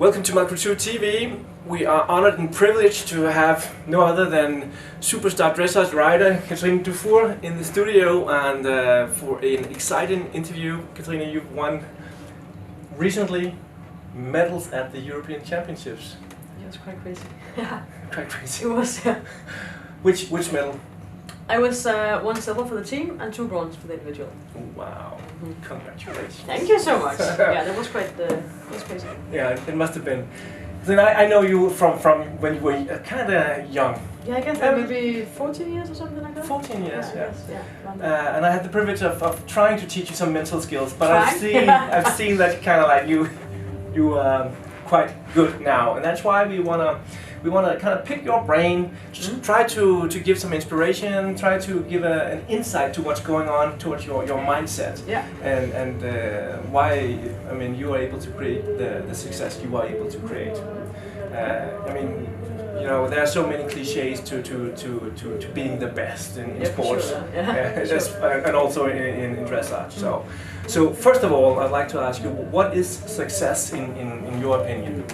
Welcome to Malgré Tout TV. We are honored and privileged to have no other than superstar dressage rider Cathrine Dufour in the studio, and for an exciting interview. Cathrine, you've won recently medals at the European Championships. Yeah, it was quite crazy. Quite crazy. It was, yeah. Which medal? I was 1 silver for the team and 2 bronze for the individual. Wow! Congratulations. Thank you so much. Yeah, that was quite crazy. Yeah, it must have been. Then I know you from when you were kind of young. Yeah, I guess maybe 14 years or something like that. 14 years, yeah. And I had the privilege of trying to teach you some mental skills, but Trying? I've seen that kind of like you quite good now, and that's why we wanna kind of pick your brain, just try to give some inspiration, try to give an insight to what's going on towards your mindset, and why you are able to create the success you are able to create. There are so many cliches to being the best in sports, sure. and also in dressage. So first of all, I'd like to ask you, what is success in your opinion?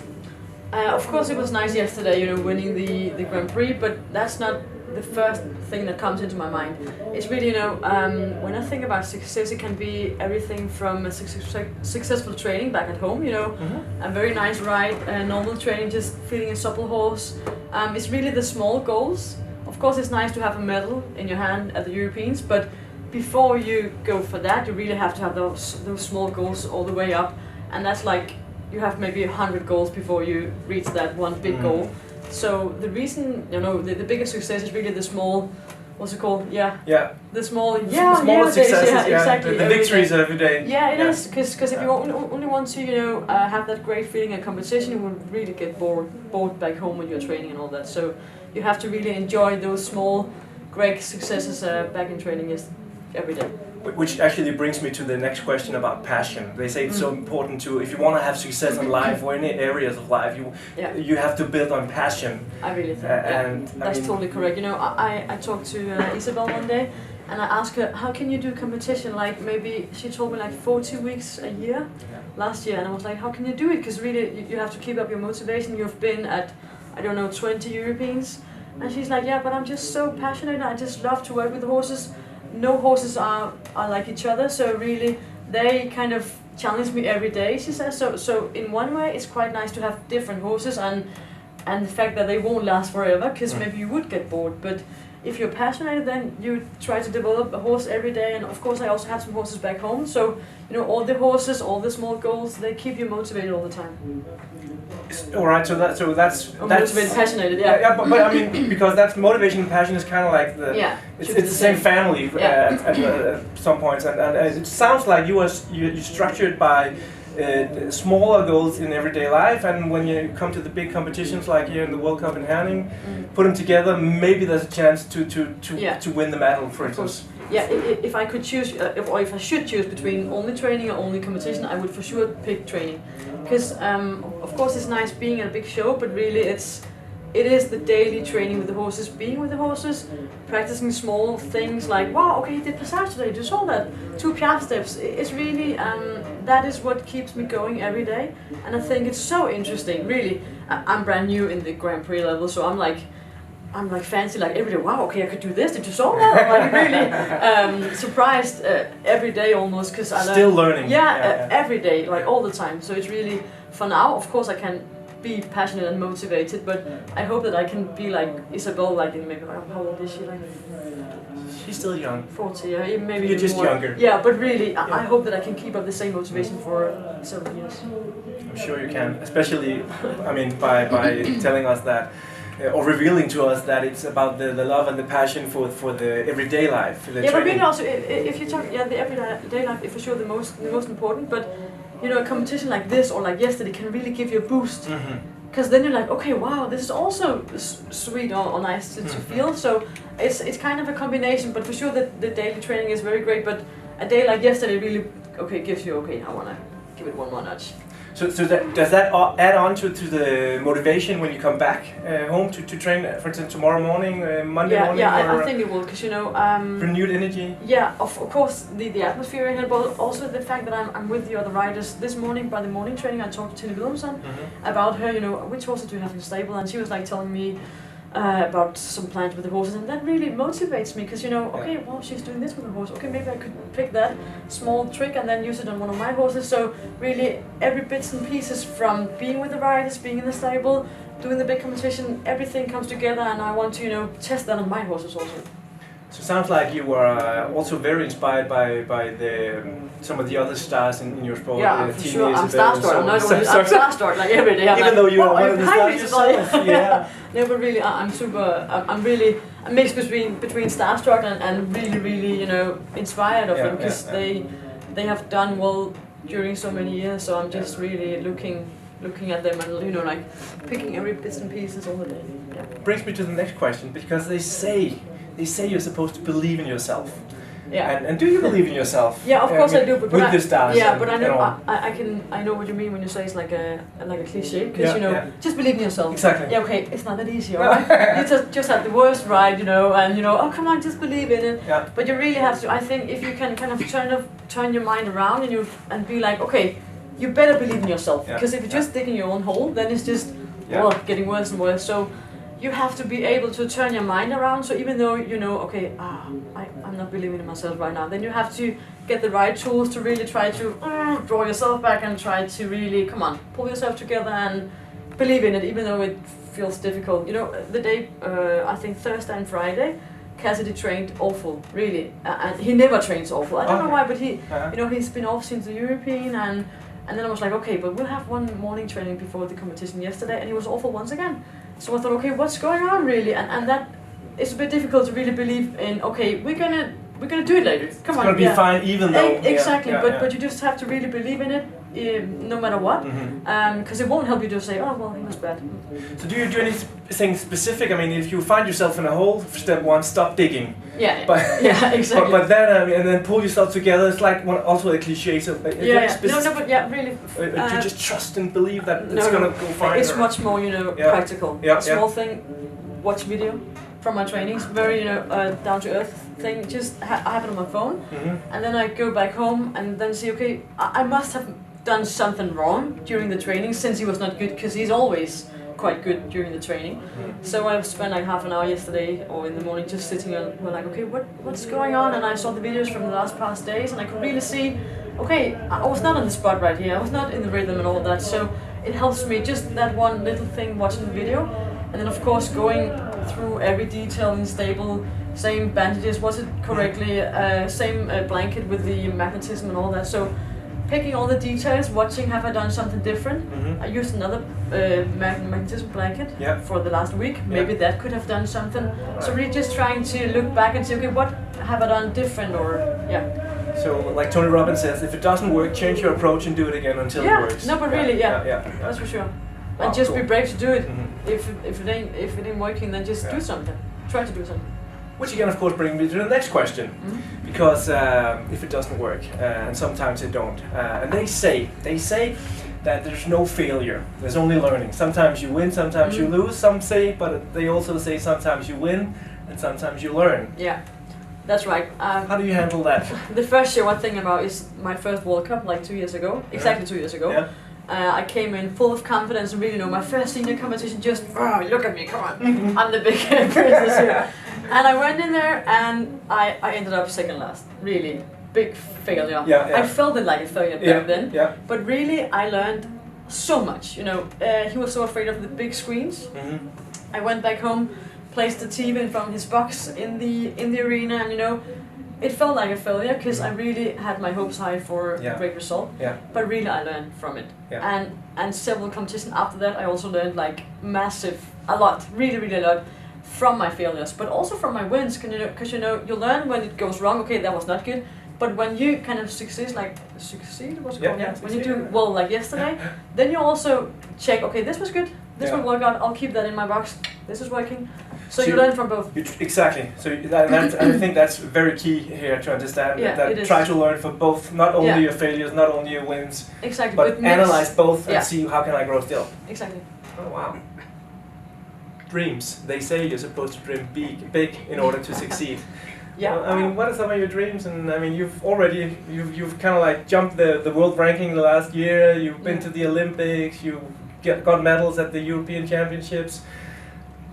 Of course, it was nice yesterday, winning the Grand Prix, but that's not the first thing that comes into my mind. It's really, when I think about success, it can be everything from a successful training back at home, a very nice ride, normal training, just feeding a supple horse. It's really the small goals. Of course, it's nice to have a medal in your hand at the Europeans, but before you go for that, you really have to have those small goals all the way up, and that's like you have maybe 100 goals before you reach that one big goal. So the reason, the biggest success is really the small, what's it called? The small, smaller successes, exactly. The victories every day. Yeah, it is, because if you only want to, have that great feeling in competition, you will really get bored back home when you're training and all that. So you have to really enjoy those small, great successes back in training every day. Which actually brings me to the next question about passion. They say it's so important if you want to have success in life or any areas of life, you have to build on passion. I really think that's totally correct. I talked to Isabel one day, and I asked her, how can you do competition? Like maybe she told me like 40 weeks a year last year, and I was like, how can you do it? Because really you have to keep up your motivation. You've been at, 20 Europeans, and she's like, yeah, but I'm just so passionate. I just love to work with the horses. No horses are like each other, so really they kind of challenge me every day, she says. So in one way it's quite nice to have different horses and the fact that they won't last forever, because maybe you would get bored. But if you're passionate, then you try to develop a horse every day. And of course I also have some horses back home, so all the horses, all the small goals, they keep you motivated all the time. All right, so that's motivated, passionate, but because that's motivation and passion is kind of like it's the same family at some points, and it sounds like you're structured by smaller goals in everyday life, and when you come to the big competitions like here in the World Cup in Herning, put them together, maybe there's a chance to win the medal, for instance. Yeah, if I could choose, or if I should choose between only training or only competition, I would for sure pick training. Because of course it's nice being at a big show, but really it is the daily training with the horses, being with the horses, practicing small things like, wow, okay, you did passage today, you saw that, 2 piaffe steps. It's really, that is what keeps me going every day. And I think it's so interesting, really. I'm brand new in the Grand Prix level, so I'm like fancy, like every day, wow, okay, I could do this, did you saw that? I'm like really surprised every day almost, because I still learning. Every day, like all the time. So it's really, for now, of course I can be passionate and motivated, but I hope that I can be like Isabel, like in maybe, how old is she, like? She's still young. 40, maybe you're just more. Younger. Yeah, but really, I hope that I can keep up the same motivation for several years. I'm sure you can, especially, by telling us that, or revealing to us that it's about the love and the passion for the everyday life. The but really also, if you talk, the everyday life is for sure the most important. But a competition like this or like yesterday can really give you a boost. Because then you're like, okay, wow, this is also sweet or nice to feel. So it's kind of a combination. But for sure, the daily training is very great. But a day like yesterday really gives you I want to give it one more notch. So does that add on to the motivation when you come back home to train, for instance, tomorrow morning, Monday morning? Yeah, I think it will, because renewed energy. Yeah, of course the atmosphere in it, but also the fact that I'm with the other riders. This morning, by the morning training, I talked to Interviewet about her. Which horses do you have in the stable, and she was like telling me about some plans with the horses, and that really motivates me, because okay, well, she's doing this with the horse, okay, maybe I could pick that small trick and then use it on one of my horses. So really every bits and pieces, from being with the riders, being in the stable, doing the big competition, everything comes together, and I want to test that on my horses also. So it sounds like you were also very inspired by some of the other stars in your sport. Yeah, for sure. I'm starstruck. I'm starstruck like every day. Even though you are one of the stars yourself. Yeah. No, but really, I'm really a mix between starstruck and really, inspired of them, because they have done well during so many years. So I'm just really looking at them and like picking every bits and pieces all the day. Yeah. Brings me to the next question, because they say you're supposed to believe in yourself. Yeah. And do you believe in yourself? Yeah, of course I do. But with the stars. Yeah, but I know I know what you mean when you say it's like a cliche, because just believe in yourself. Exactly. Yeah, okay, it's not that easy, alright? You just had the worst ride, and oh come on, just believe in it. Yeah. But you really have to. I think if you can kind of turn your mind around and be like, okay, you better believe in yourself, because if you're just digging your own hole, then it's just getting worse and worse. So you have to be able to turn your mind around. So even though okay, I'm not believing in myself right now, then you have to get the right tools to really try to draw yourself back and try to really, come on, pull yourself together and believe in it, even though it feels difficult. The day, I think Thursday and Friday, Cassidy trained awful, really, and he never trains awful. I don't know why, but he, he's been off since the European, and then I was like, okay, but we'll have one morning training before the competition yesterday, and he was awful once again. So I thought, okay, what's going on really? And that it's a bit difficult to really believe in. Okay, we're gonna do it later. Come on, it's gonna be fine, even though. Exactly, but you just have to really believe in it, no matter what, because it won't help you to say, oh well, he was bad. So do you do anything specific? I mean, if you find yourself in a hole, step one, stop digging. Yeah, but, exactly. But then and then pull yourself together. It's like also a cliche. So but really. You just trust and believe that it's gonna go fine. It's much more, practical. Small thing. Watch video from my trainings. Very, down to earth thing. Just I have it on my phone, and then I go back home and then see. Okay, I must have done something wrong during the training, since he was not good, because he's always quite good during the training. So I spent like half an hour yesterday or in the morning just sitting and we're like, okay, what's going on? And I saw the videos from the past days, and I could really see, okay, I was not on the spot right here, I was not in the rhythm and all that. So it helps me, just that one little thing, watching the video, and then of course going through every detail in the stable, same bandages, was it correctly, same blanket with the magnetism and all that. So picking all the details, watching, have I done something different? I used another magnetism blanket for the last week. Maybe that could have done something. So really just trying to look back and say, okay, what have I done different, or So like Tony Robbins says, if it doesn't work, change your approach and do it again until it works. No, but really, that's for sure. Wow, and just be brave to do it. If it ain't working, then just do something. Try to do something. Which again, of course, brings me to the next question, because if it doesn't work, and sometimes it don't, and they say that there's no failure, there's only learning. Sometimes you win, sometimes you lose. Some say, but they also say sometimes you win and sometimes you learn. Yeah, that's right. How do you handle that? The first year, one thing about is my first World Cup, like 2 years ago, exactly 2 years ago. Yeah. I came in full of confidence and really my first senior competition, just, look at me, come on, I'm the big princess here. And I went in there and I ended up second last, really big failure. I felt it like a failure back then, but really I learned so much. He was so afraid of the big screens. I went back home, placed the TV in front of his box in the arena, and it felt like a failure, because I really had my hopes high for a great result, but really I learned from it. And several competitions after that I also learned like a lot, really a lot from my failures, but also from my wins, because you learn when it goes wrong, okay, that was not good, but when you kind of succeed, what's it called? When you do well like yesterday, then you also check, okay, this was good, this will work out, I'll keep that in my box, this is working. So you learn from both. Exactly. So I think that's very key here to understand that try to learn from both, not only your failures, not only your wins, exactly, but analyze both and see how can I grow still. Exactly. Oh wow. Dreams. They say you're supposed to dream big in order to succeed. Yeah. Well, I mean, what are some of your dreams? And I mean, you've kind of like jumped the world ranking the last year. You've been to the Olympics. You got medals at the European Championships.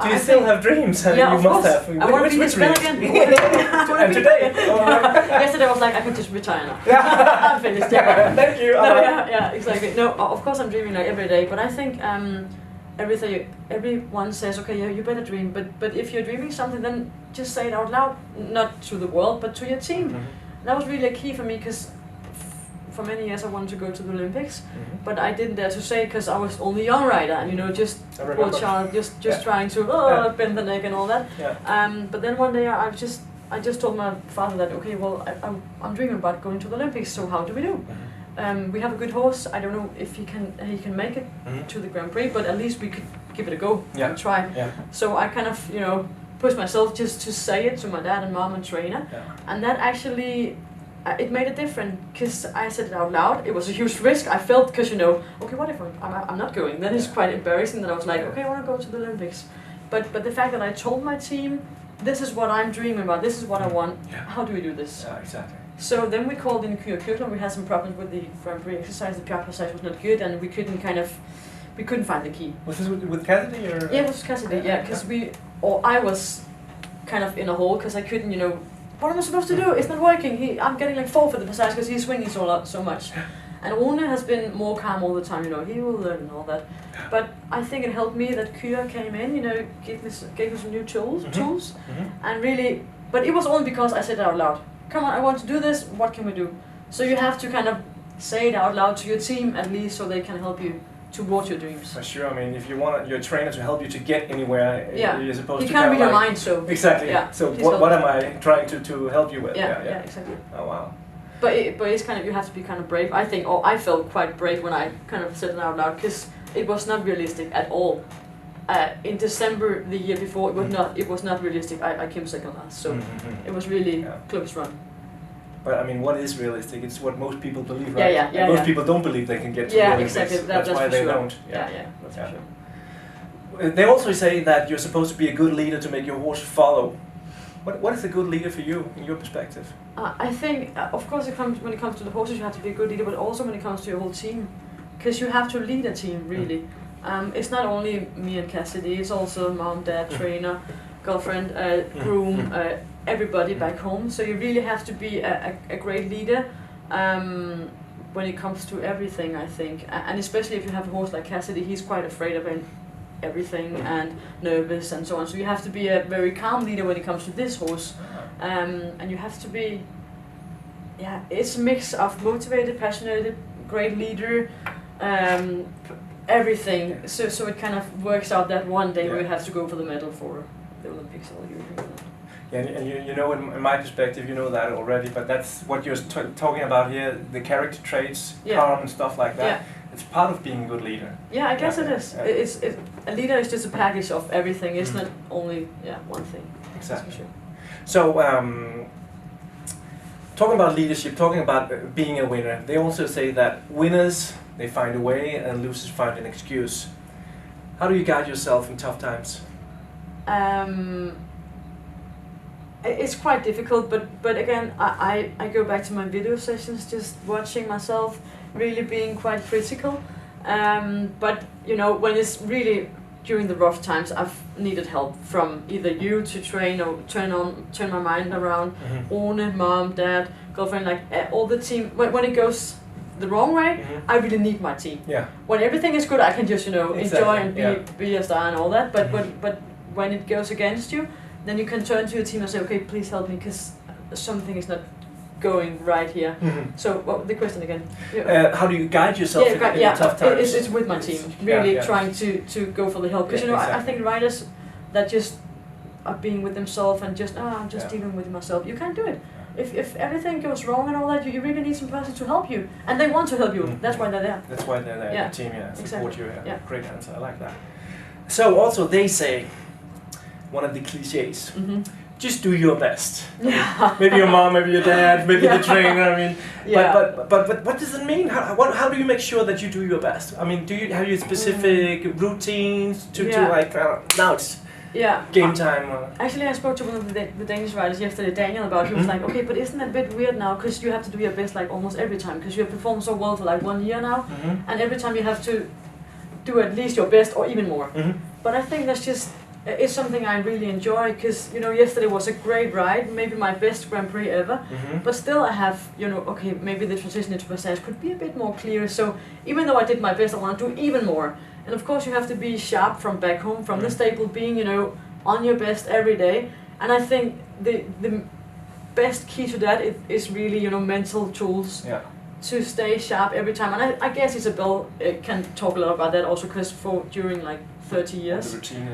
Do you still have dreams? Yeah, you of must course. have. I want to be this again. And today? Yesterday I was like, I could just retire now. Yeah. I'm finished. Yeah. Thank you. No, yeah, exactly. No, of course I'm dreaming like every day, but I think everyone says, okay, you better dream, but if you're dreaming something, then just say it out loud, not to the world, but to your team. Mm-hmm. That was really a key for me, because for many years I wanted to go to the Olympics, but I didn't dare to say, because I was only a young rider, and just poor child, just trying to bend the neck and all that. Yeah. But then one day I just told my father that, okay, well, I'm dreaming about going to the Olympics, so how do we do? Mm-hmm. We have a good horse. I don't know if he can make it to the Grand Prix, but at least we could give it a go and try. Yeah. So I kind of pushed myself just to say it to my dad and mom and trainer, and that actually it made a difference, because I said it out loud. It was a huge risk. I felt, because okay, what if I'm not going? That is quite embarrassing. That I was like, okay, I want to go to the Olympics, but the fact that I told my team, this is what I'm dreaming about. This is what I want. How do we do this? Yeah, exactly. So then we called in Kyrklund. We had some problems with the Grand Prix exercise. The piaffe passage was not good, and we couldn't find the key. Was this with Cassidy or? Yeah, it was Cassidy. Yeah, because I was kind of in a hole, because I couldn't. What am I supposed to do? It's not working. I'm getting like 4 for the passage because he's swinging so much. And Rune has been more calm all the time. He will learn and all that. But I think it helped me that Kyra came in. Gave me some new tools, and really. But it was only because I said it out loud. Come on, I want to do this, what can we do? So you have to kind of say it out loud to your team, at least, so they can help you towards your dreams. For sure. I mean, if you want your trainer to help you to get anywhere, you're supposed to. He can't read your mind, so. Exactly. Yeah. So what am I trying to help you with? Yeah, exactly. Oh wow. But it's kind of, you have to be kind of brave. I think, I felt quite brave when I kind of said it out loud, because it was not realistic at all. In December the year before, it was not realistic. I came second last, so it was really close run. But I mean, what is realistic? It's what most people believe, right? Yeah. Most people don't believe they can get to the Olympics. Exactly. That's why they don't. Yeah, that's for sure. They also say that you're supposed to be a good leader to make your horse follow. What is a good leader for you, in your perspective? I think, of course, when it comes to the horses, you have to be a good leader, but also when it comes to your whole team, because you have to lead a team, really. It's not only me and Cassidy, it's also mom, dad, trainer, girlfriend, groom, everybody back home. So you really have to be a great leader when it comes to everything, I think. And especially if you have a horse like Cassidy, he's quite afraid of everything and nervous and so on. So you have to be a very calm leader when it comes to this horse. And you have to be, it's a mix of motivated, passionate, great leader, everything. So it kind of works out that one day we have to go for the medal for the Olympics or European. Yeah, and in my perspective, you know that already, but that's what you're talking about here, the character traits, calm and stuff like that. It's part of being a good leader. Yeah, I guess it is. A leader is just a package of everything. It's not only one thing. Exactly. Sure. So, talking about leadership, talking about being a winner, they also say that winners, they find a way and losers find an excuse. How do you guide yourself in tough times? It's quite difficult, but again, I go back to my video sessions, just watching myself, really being quite critical. But when it's really during the rough times, I've needed help from either you to train or turn my mind around. Rune, mom, dad, girlfriend, like all the team. When it goes the wrong way, I really need my team. Yeah. When everything is good, I can just enjoy and be a star and all that. But when it goes against you, then you can turn to your team and say, okay, please help me, because something is not going right here. So the question again. How do you guide yourself in tough times? It's with my team, really trying to go for the help. Because I think riders that just are being with themselves and just I'm just dealing with myself, you can't do it. If everything goes wrong and all that, you really need some person to help you, and they want to help you. That's why they're there. That's why they're there. The team, support you. Great answer. I like that. So also they say, one of the cliches. Just do your best. Maybe your mom, maybe your dad, maybe the trainer. I mean, but what does it mean? How do you make sure that you do your best? I mean, have you specific routines to like now it's game time? Actually, I spoke to one of the Danish riders yesterday, Daniel, about. He was like, okay, but isn't that a bit weird now? Because you have to do your best like almost every time. Because you have performed so well for like 1 year now, and every time you have to do at least your best or even more. But I think that's just. It's something I really enjoy because, you know, yesterday was a great ride, maybe my best Grand Prix ever, but still I have, you know, okay, maybe the transition into passage could be a bit more clear, so even though I did my best, I want to do even more. And of course you have to be sharp from back home, from the stable, being, you know, on your best every day, and I think the best key to that is really, you know, mental tools. To stay sharp every time, and I guess Isabel can talk a lot about that also, because during like 30 years. The routine,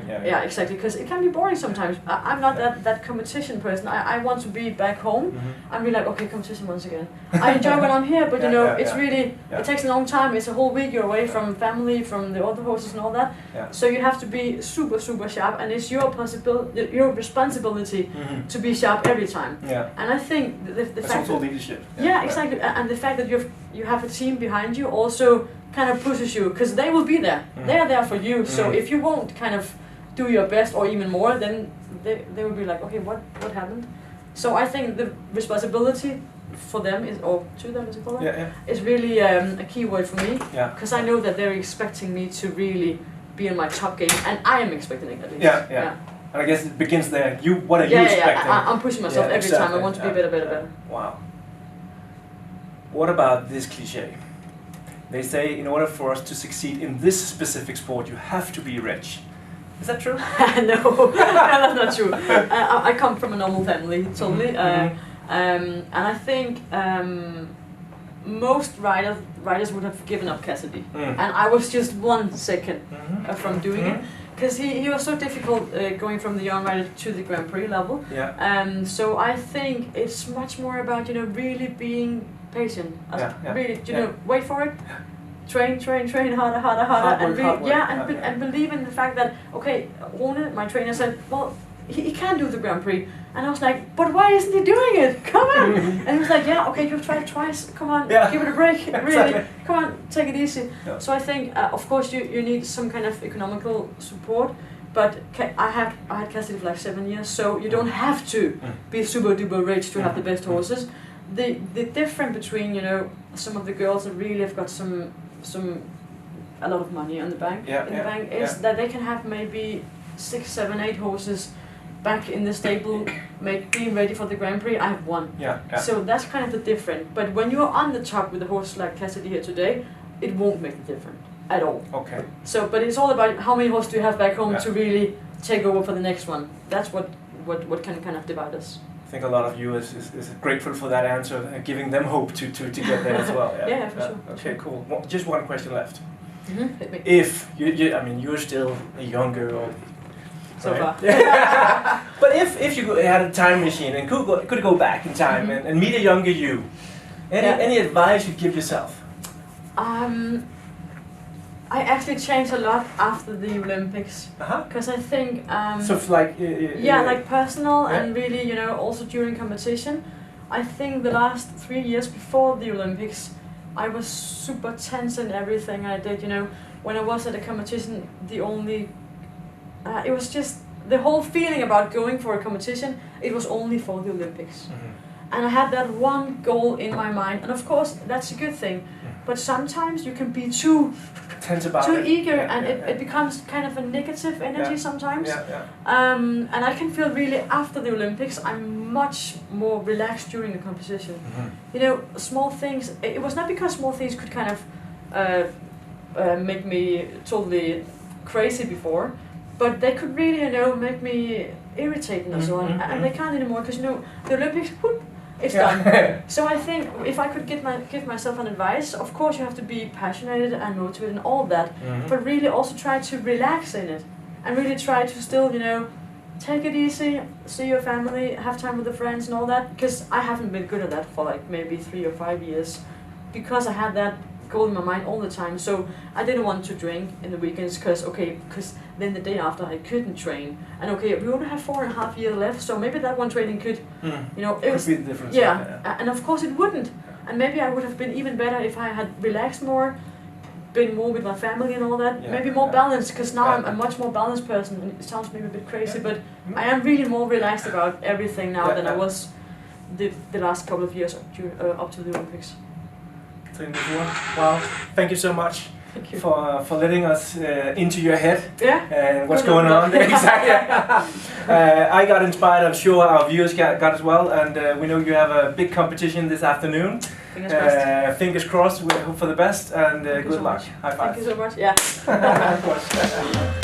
exactly, because it can be boring sometimes. I'm not that competition person. I want to be back home. I'm really like, okay, competition once again. I enjoy when I'm here, but you know, it's really, it takes a long time. It's a whole week you're away from family, from the other horses and all that. So you have to be super, super sharp, and it's your responsibility to be sharp every time. And I think the fact also leadership. Exactly, and the fact that you have a team behind you also kind of pushes you, because they will be there. They are there for you. So if you won't kind of do your best or even more, then they will be like, okay, what happened? So I think the responsibility for them is, or to them as you call it, is really a key word for me. Because I know that they're expecting me to really be in my top game, and I am expecting it at least. And I guess it begins there. What are you expecting? I'm pushing myself every time. I want to be better. Wow. What about this cliche? They say in order for us to succeed in this specific sport, you have to be rich. Is that true? No, that's not true. I come from a normal family, totally. And I think most riders would have given up Cassidy. And I was just 1 second from doing it. Because he was so difficult going from the young rider to the Grand Prix level. So I think it's much more about, you know, really being patient. Really, you know, wait for it. Train harder, and really, and believe in the fact that, okay, Rune, my trainer, said, well, he can do the Grand Prix, and I was like, but why isn't he doing it? Come on! And he was like, yeah, okay, you've tried twice. Come on, give it a break. Really, come on, take it easy. So I think, of course, you need some kind of economical support. But I had Cassidy for like 7 years, so you don't have to be super duper rich to have the best horses. The difference between, you know, some of the girls that really have got a lot of money in the bank is that they can have maybe 6, 7, 8 horses back in the stable, being ready for the Grand Prix. I have 1. So that's kind of the difference. But when you're on the top with a horse like Cassidy here today, it won't make the difference at all. Okay. So, but it's all about how many horses do you have back home to really take over for the next one. That's what can kind of divide us. I think a lot of you is grateful for that answer, giving them hope to get there as well. For sure. Okay, cool. Well, just one question left. Hit me. If I mean, you're still a young girl. So far. But if you had a time machine and could go back in time and meet a younger you, any advice you'd give yourself? I actually changed a lot after the Olympics, because I think so it's like like personal and really, you know, also during competition. I think the last 3 years before the Olympics, I was super tense in everything I did. You know, when I was at a competition, it was just the whole feeling about going for a competition. It was only for the Olympics, and I had that one goal in my mind. And of course, that's a good thing. But sometimes you can be too tense about too eager, and it becomes kind of a negative energy sometimes. And I can feel really after the Olympics, I'm much more relaxed during the competition. You know, small things. It was not because small things could kind of make me totally crazy before, but they could really, you know, make me irritating and so on. And they can't anymore because, you know, the Olympics. Whoop, it's done. So I think if I could give myself an advice, of course you have to be passionate and motivated and all that, but really also try to relax in it, and really try to still, you know, take it easy, see your family, have time with the friends and all that, because I haven't been good at that for like maybe 3 or 5 years, because I had that goal in my mind all the time. So I didn't want to drink in the weekends because then the day after I couldn't train. And we only have 4.5 years left, so maybe that one training could, it was be the difference. Yeah, and of course it wouldn't. And maybe I would have been even better if I had relaxed more, been more with my family and all that. Maybe more balanced, because now I'm a much more balanced person. And it sounds maybe a bit crazy, but I am really more relaxed about everything now than I was the last couple of years up to the Olympics. Cathrine Dufour, wow, thank you so much for letting us into your head and what's going on. Exactly. I got inspired, I'm sure our viewers got as well, and we know you have a big competition this afternoon. Fingers crossed, we hope for the best, and good luck. High five. Thank you so much. Yeah. Of course.